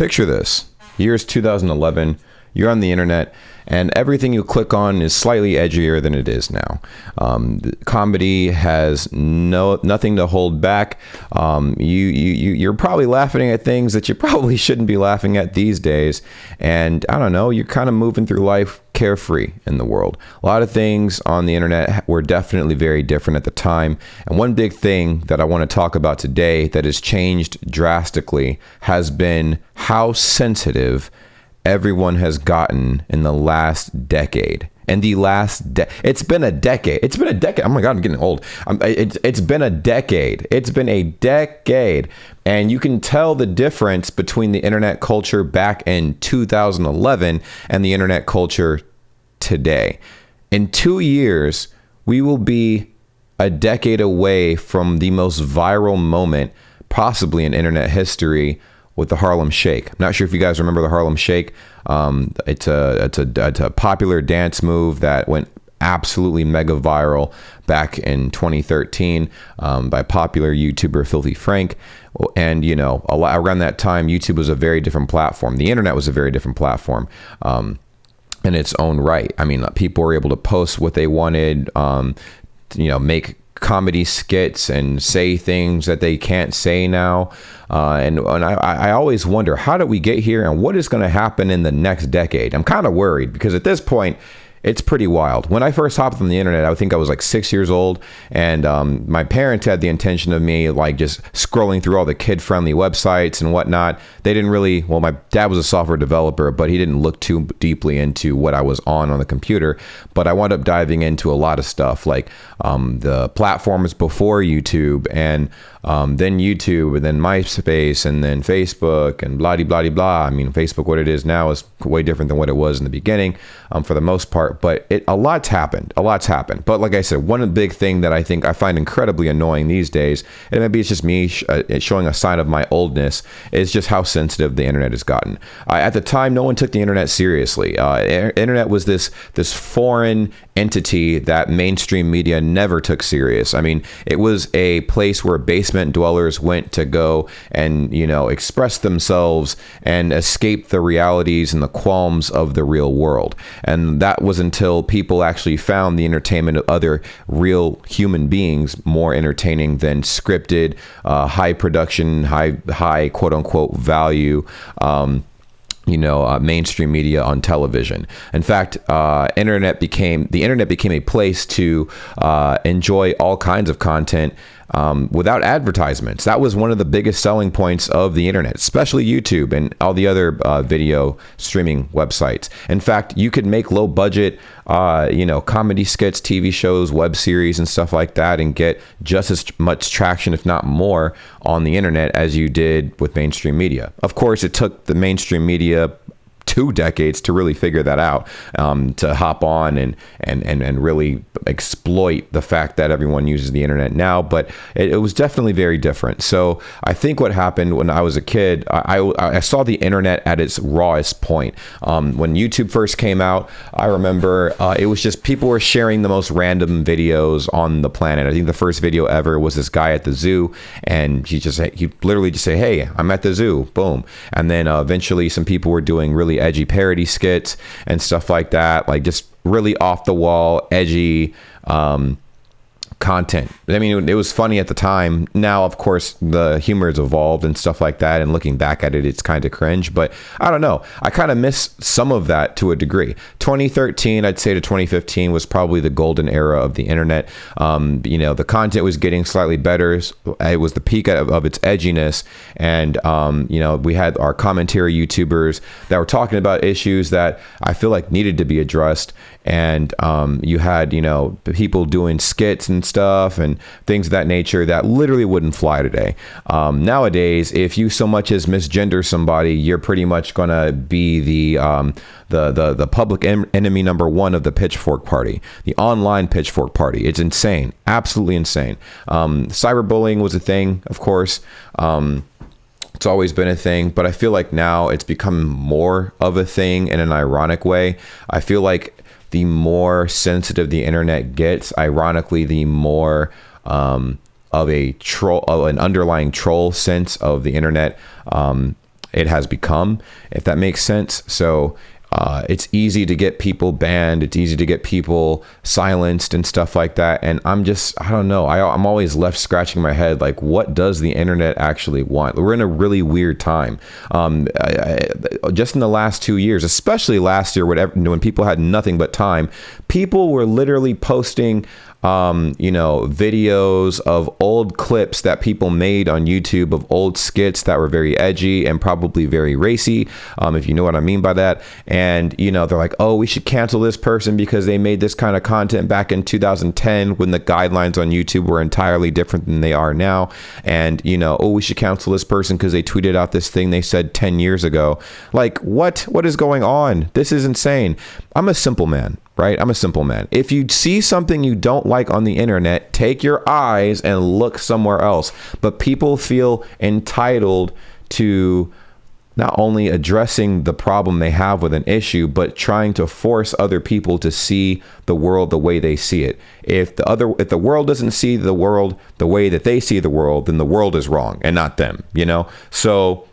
Picture this. Year's 2011. You're on the internet, and everything you click on is slightly edgier than it is now. Comedy has nothing to hold back. You're probably laughing at things that you probably shouldn't be laughing at these days. And I don't know, you're kind of moving through life carefree in the world. A lot of things on the internet were definitely very different at the time. And one big thing that I want to talk about today that has changed drastically has been how sensitive everyone has gotten in the last decade. And it's been a decade. It's been a decade. Oh my God, I'm getting old. It's been a decade. It's been a decade. And you can tell the difference between the internet culture back in 2011 and the internet culture today. In 2 years, we will be a decade away from the most viral moment possibly in internet history, with the Harlem Shake. I'm not sure if you guys remember the Harlem Shake. It's a popular dance move that went absolutely mega viral back in 2013 by popular YouTuber Filthy Frank. And, you know, around that time, YouTube was a very different platform. The internet was a very different platform in its own right. I mean, people were able to post what they wanted, make comedy skits and say things that they can't say now. And I always wonder, how did we get here and what is going to happen in the next decade? I'm kind of worried because at this point, it's pretty wild. When I first hopped on the internet, I think I was like 6 years old, and my parents had the intention of me like just scrolling through all the kid-friendly websites and whatnot. They didn't really, well, my dad was a software developer, but he didn't look too deeply into what I was on the computer. But I wound up diving into a lot of stuff like the platforms before YouTube, and then YouTube, and then MySpace, and then Facebook, and blah, blah, blah, blah. I mean, Facebook, what it is now is way different than what it was in the beginning for the most part. But a lot's happened. But like I said, one big thing that I find incredibly annoying these days, and maybe it's just me showing a sign of my oldness, is just how sensitive the internet has gotten. At the time, no one took the internet seriously. Internet was this foreign entity that mainstream media never took serious. I mean, it was a place where basement dwellers went to go and, express themselves and escape the realities and the qualms of the real world. And that was until people actually found the entertainment of other real human beings more entertaining than scripted, high production, high quote unquote value, mainstream media on television. In fact, the internet became a place to enjoy all kinds of content without advertisements. That was one of the biggest selling points of the internet, especially YouTube and all the other video streaming websites. In fact, you could make low budget, comedy skits, TV shows, web series, and stuff like that, and get just as much traction, if not more, on the internet as you did with mainstream media. Of course, it took the mainstream media 2 decades to really figure that out, to hop on and really exploit the fact that everyone uses the internet now. But it was definitely very different. So I think what happened when I was a kid, I saw the internet at its rawest point. When YouTube first came out, I remember it was just people were sharing the most random videos on the planet. I think the first video ever was this guy at the zoo, and he literally just say, "Hey, I'm at the zoo," boom. And then eventually some people were doing really edgy parody skits and stuff like that, like just really off the wall, edgy content. I mean, it was funny at the time. Now, of course, the humor has evolved and stuff like that, and looking back at it, it's kind of cringe, but I don't know. I kind of miss some of that to a degree. 2013, I'd say, to 2015 was probably the golden era of the internet. The content was getting slightly better. It was the peak of its edginess, and we had our commentary YouTubers that were talking about issues that I feel like needed to be addressed, and you had people doing skits and stuff and things of that nature that literally wouldn't fly today. Nowadays, if you so much as misgender somebody, you're pretty much gonna be the public enemy number one of the pitchfork party, the online pitchfork party. It's insane, absolutely insane. Cyberbullying was a thing, of course. It's always been a thing, but I feel like now it's become more of a thing in an ironic way. I feel like the more sensitive the internet gets, ironically, the more of an underlying troll sense of the internet it has become, if that makes sense. So it's easy to get people banned. It's easy to get people silenced and stuff like that. And I don't know. I'm always left scratching my head. Like, what does the internet actually want? We're in a really weird time. Just in the last 2 years, especially last year, when people had nothing but time, people were literally posting videos of old clips that people made on YouTube of old skits that were very edgy and probably very racy, if you know what I mean by that. And, they're like, oh, we should cancel this person because they made this kind of content back in 2010 when the guidelines on YouTube were entirely different than they are now. And, oh, we should cancel this person because they tweeted out this thing they said 10 years ago. Like, what is going on? This is insane. I'm a simple man. Right? I'm a simple man. If you see something you don't like on the internet, take your eyes and look somewhere else. But people feel entitled to not only addressing the problem they have with an issue, but trying to force other people to see the world the way they see it. If the world doesn't see the world the way that they see the world, then the world is wrong and not them, So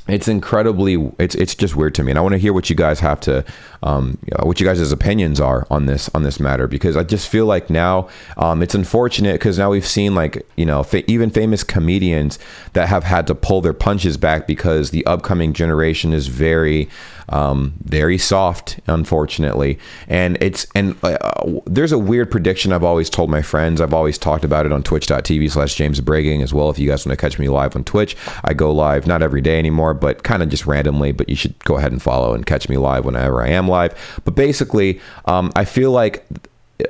it's it's just weird to me, and I want to hear what you guys have to what you guys' opinions are on this matter, because I just feel like now it's unfortunate because now we've seen even famous comedians that have had to pull their punches back because the upcoming generation is very soft, unfortunately. And there's a weird prediction I've always told my friends. I've always talked about it on twitch.tv/JamesBreaking as well. If you guys want to catch me live on Twitch, I go live not every day anymore, but kind of just randomly, but you should go ahead and follow and catch me live whenever I am live. But basically, I feel like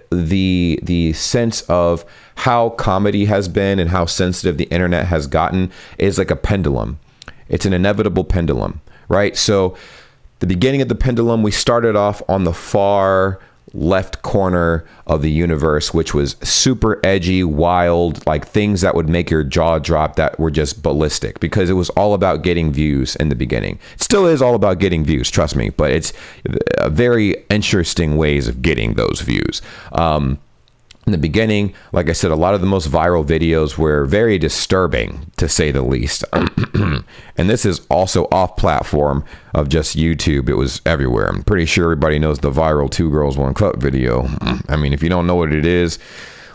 the sense of how comedy has been and how sensitive the internet has gotten is like a pendulum. It's an inevitable pendulum, right? So the beginning of the pendulum, we started off on the far left corner of the universe, which was super edgy, wild, like things that would make your jaw drop, that were just ballistic, because it was all about getting views in the beginning. It still is all about getting views, trust me, but it's very interesting ways of getting those views. In the beginning, like I said, a lot of the most viral videos were very disturbing, to say the least. And this is also off platform of just YouTube. It was everywhere. I'm pretty sure everybody knows the viral 2 Girls 1 Cup video. I mean, if you don't know what it is,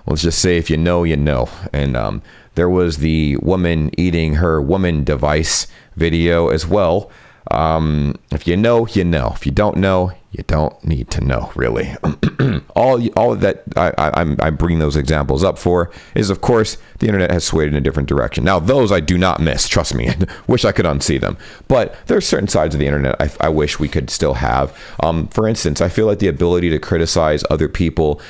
let's just say if you know, you know. And there was the woman eating her woman device video as well. If you know, you know. If you don't know, you don't need to know, really. all of that I'm bringing those examples up for is, of course, the internet has swayed in a different direction. Now, those I do not miss, trust me. I wish I could unsee them. But there are certain sides of the internet I wish we could still have. For instance, I feel like the ability to criticize other people,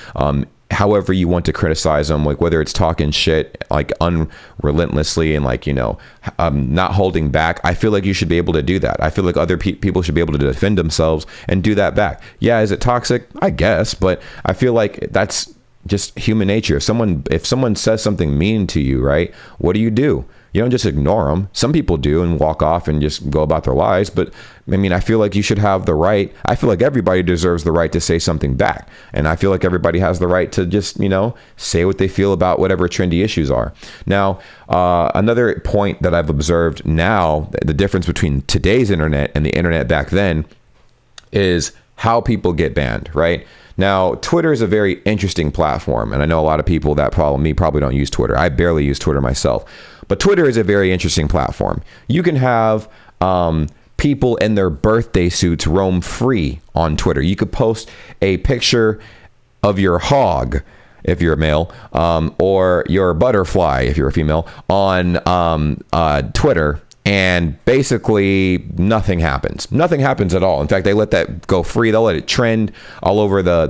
however you want to criticize them, like whether it's talking shit like unrelentlessly and not holding back. I feel like you should be able to do that. I feel like other people should be able to defend themselves and do that back. Yeah, is it toxic? I guess, but I feel like that's just human nature. If someone says something mean to you, right, what do? You don't just ignore them. Some people do and walk off and just go about their lives. But I mean, I feel like you should have the right. I feel like everybody deserves the right to say something back. And I feel like everybody has the right to just, say what they feel about whatever trendy issues are. Now, another point that I've observed now, the difference between today's internet and the internet back then, is how people get banned, right? Now, Twitter is a very interesting platform. And I know a lot of people that probably don't use Twitter. I barely use Twitter myself. But Twitter is a very interesting platform. You can have people in their birthday suits roam free on Twitter. You could post a picture of your hog, if you're a male, or your butterfly, if you're a female, on Twitter. And basically nothing happens. Nothing happens at all. In fact, they let that go free. They'll let it trend all over the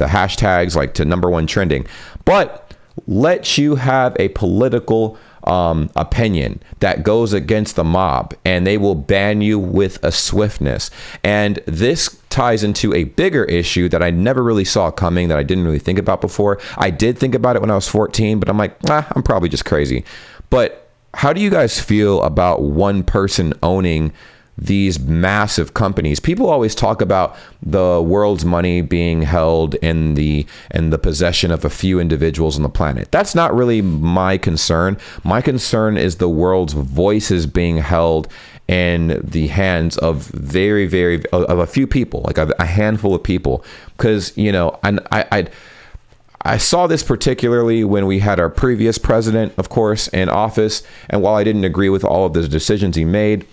hashtags, like to #1 trending. But let you have a political opinion that goes against the mob, and they will ban you with a swiftness. And this ties into a bigger issue that I never really saw coming, that I didn't really think about before. I did think about it when I was 14, but I'm like, I'm probably just crazy. But how do you guys feel about one person owning these massive companies? People always talk about the world's money being held in the possession of a few individuals on the planet. That's not really my concern. My concern is the world's voices being held in the hands of very of a few people, like a handful of people. Because, you know, and I saw this particularly when we had our previous president, of course, in office. And while I didn't agree with all of the decisions he made,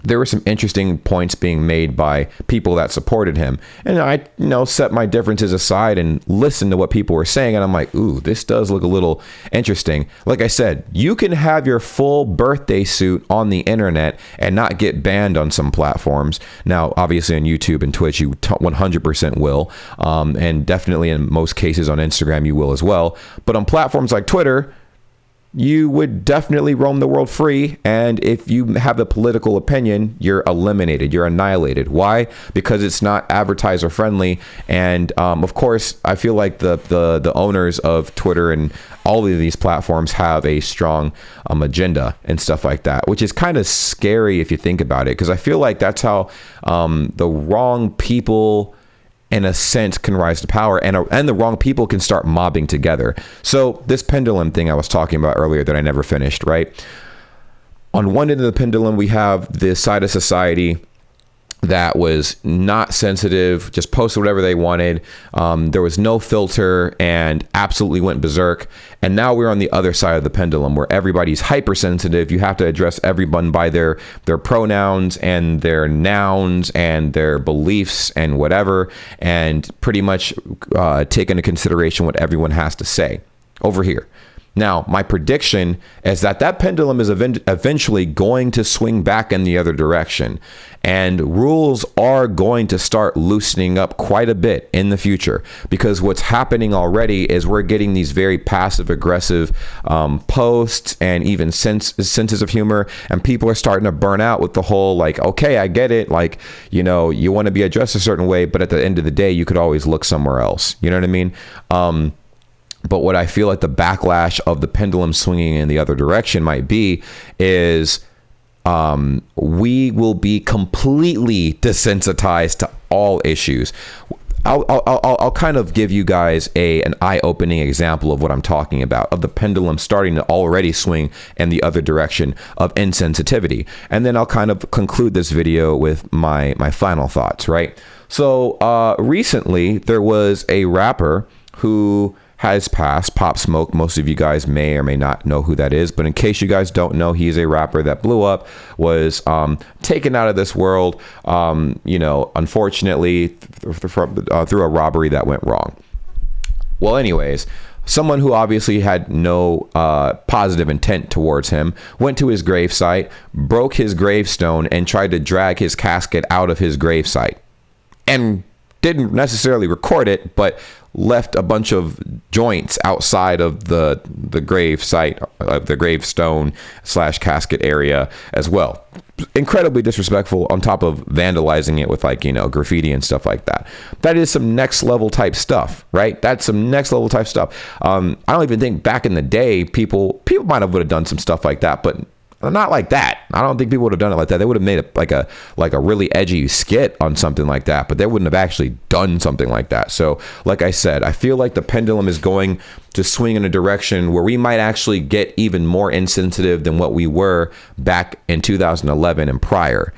there were some interesting points being made by people that supported him. And I, you know, set my differences aside and listened to what people were saying. And I'm like, ooh, this does look a little interesting. Like I said, you can have your full birthday suit on the internet and not get banned on some platforms. Now, obviously on YouTube and Twitch, you 100% will. And definitely in most cases on Instagram, you will as well. But on platforms like Twitter, you would definitely roam the world free. And if you have a political opinion, you're eliminated, you're annihilated. Why? Because it's not advertiser friendly. And of course, I feel like the owners of Twitter and all of these platforms have a strong agenda and stuff like that, which is kind of scary if you think about it, because I feel like that's how the wrong people, in a sense, can rise to power, and the wrong people can start mobbing together. So this pendulum thing I was talking about earlier that I never finished, right? On one end of the pendulum, we have this side of society that was not sensitive, just posted whatever they wanted. There was no filter and absolutely went berserk. And now we're on the other side of the pendulum where everybody's hypersensitive. You have to address everyone by their pronouns and their nouns and their beliefs and whatever, and pretty much take into consideration what everyone has to say over here. Now, my prediction is that pendulum is eventually going to swing back in the other direction, and rules are going to start loosening up quite a bit in the future, because what's happening already is we're getting these very passive aggressive posts and even senses of humor, and people are starting to burn out with the whole, like, okay, I get it, like, you know, you want to be addressed a certain way, but at the end of the day, you could always look somewhere else. You know what I mean? But what I feel like the backlash of the pendulum swinging in the other direction might be is we will be completely desensitized to all issues. I'll kind of give you guys an eye-opening example of what I'm talking about, of the pendulum starting to already swing in the other direction of insensitivity. And then I'll kind of conclude this video with my final thoughts, right? So recently there was a rapper who has passed, Pop Smoke. Most of you guys may or may not know who that is, but in case you guys don't know, he's a rapper that blew up, was taken out of this world, you know, unfortunately through a robbery that went wrong. Well, anyways, someone who obviously had no positive intent towards him went to his gravesite, broke his gravestone, and tried to drag his casket out of his gravesite, and didn't necessarily record it, but left a bunch of joints outside of the grave site, of the gravestone / casket area as well. Incredibly disrespectful, on top of vandalizing it with, like, you know, graffiti and stuff like that. That is some next level type stuff, right? That's some next level type stuff. I don't even think back in the day people might have would have done some stuff like that, but not like that. I don't think people would have done it like that. They would have made it like a really edgy skit on something like that, but they wouldn't have actually done something like that. So, like I said, I feel like the pendulum is going to swing in a direction where we might actually get even more insensitive than what we were back in 2011 and prior.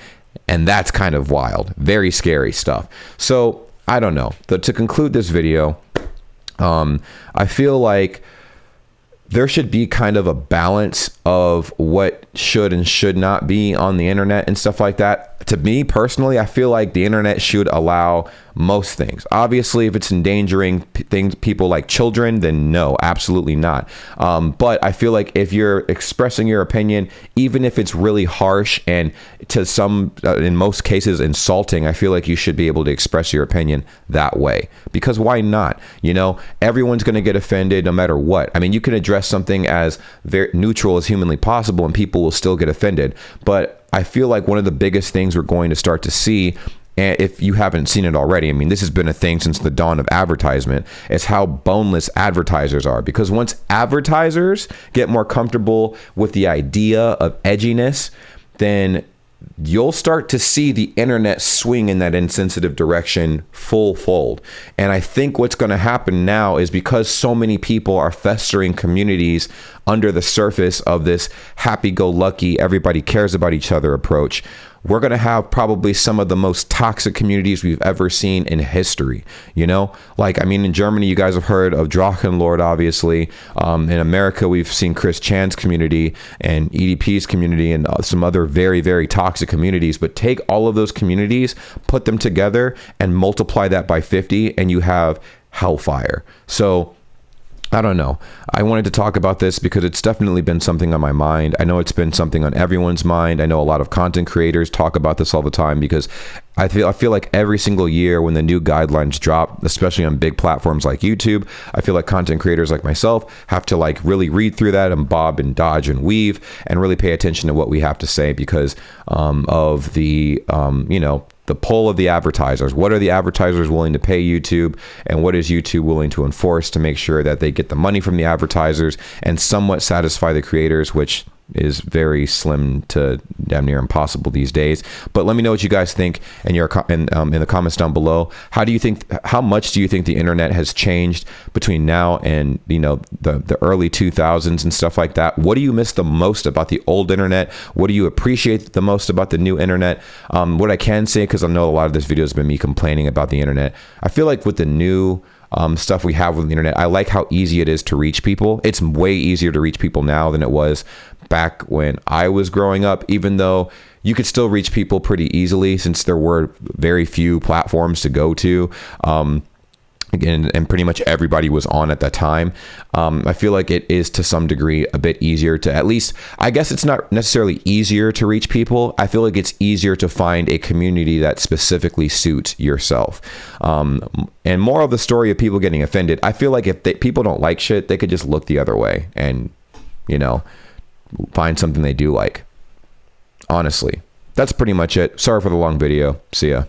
And that's kind of wild. Very scary stuff. So, I don't know. To conclude this video, I feel like there should be kind of a balance of what should and should not be on the internet and stuff like that. To me personally, I feel like the internet should allow most things. Obviously, if it's endangering people like children, then no, absolutely not. But I feel like if you're expressing your opinion, even if it's really harsh and to some, in most cases, insulting, I feel like you should be able to express your opinion that way. Because why not? You know, everyone's going to get offended no matter what. I mean, you can address something as very neutral as humanly possible and people will still get offended. But I feel like one of the biggest things we're going to start to see, and if you haven't seen it already, I mean, this has been a thing since the dawn of advertisement, is how boneless advertisers are. Because once advertisers get more comfortable with the idea of edginess, then you'll start to see the internet swing in that insensitive direction full fold. And I think what's going to happen now is, because so many people are festering communities under the surface of this happy-go-lucky, everybody cares about each other approach, we're going to have probably some of the most toxic communities we've ever seen in history. You know, like, I mean, in Germany, you guys have heard of Drachenlord, obviously. In America, we've seen Chris Chan's community and EDP's community and some other very, very toxic communities. But take all of those communities, put them together, and multiply that by 50, and you have hellfire. So I don't know. I wanted to talk about this because it's definitely been something on my mind. I know it's been something on everyone's mind. I know a lot of content creators talk about this all the time, because I feel like every single year when the new guidelines drop, especially on big platforms like YouTube, I feel like content creators like myself have to like really read through that and bob and dodge and weave and really pay attention to what we have to say, because of the, you know, the pull of the advertisers. What are the advertisers willing to pay YouTube, and what is YouTube willing to enforce to make sure that they get the money from the advertisers and somewhat satisfy the creators, which is very slim to damn near impossible these days. But let me know what you guys think in the comments down below. How much do you think the internet has changed between now and, you know, the early 2000s and stuff like that? What do you miss the most about the old internet? What do you appreciate the most about the new internet? What I can say, because I know a lot of this video has been me complaining about the internet, I feel like with the new stuff we have with the internet, I like how easy it is to reach people. It's way easier to reach people now than it was back when I was growing up, even though you could still reach people pretty easily since there were very few platforms to go to. Again, and pretty much everybody was on at that time. I feel like it is to some degree a bit easier to, at least, I guess it's not necessarily easier to reach people. I feel like it's easier to find a community that specifically suits yourself. And more of the story of people getting offended, I feel like if people don't like shit, they could just look the other way and, you know, find something they do like. Honestly, that's pretty much it. Sorry for the long video. See ya.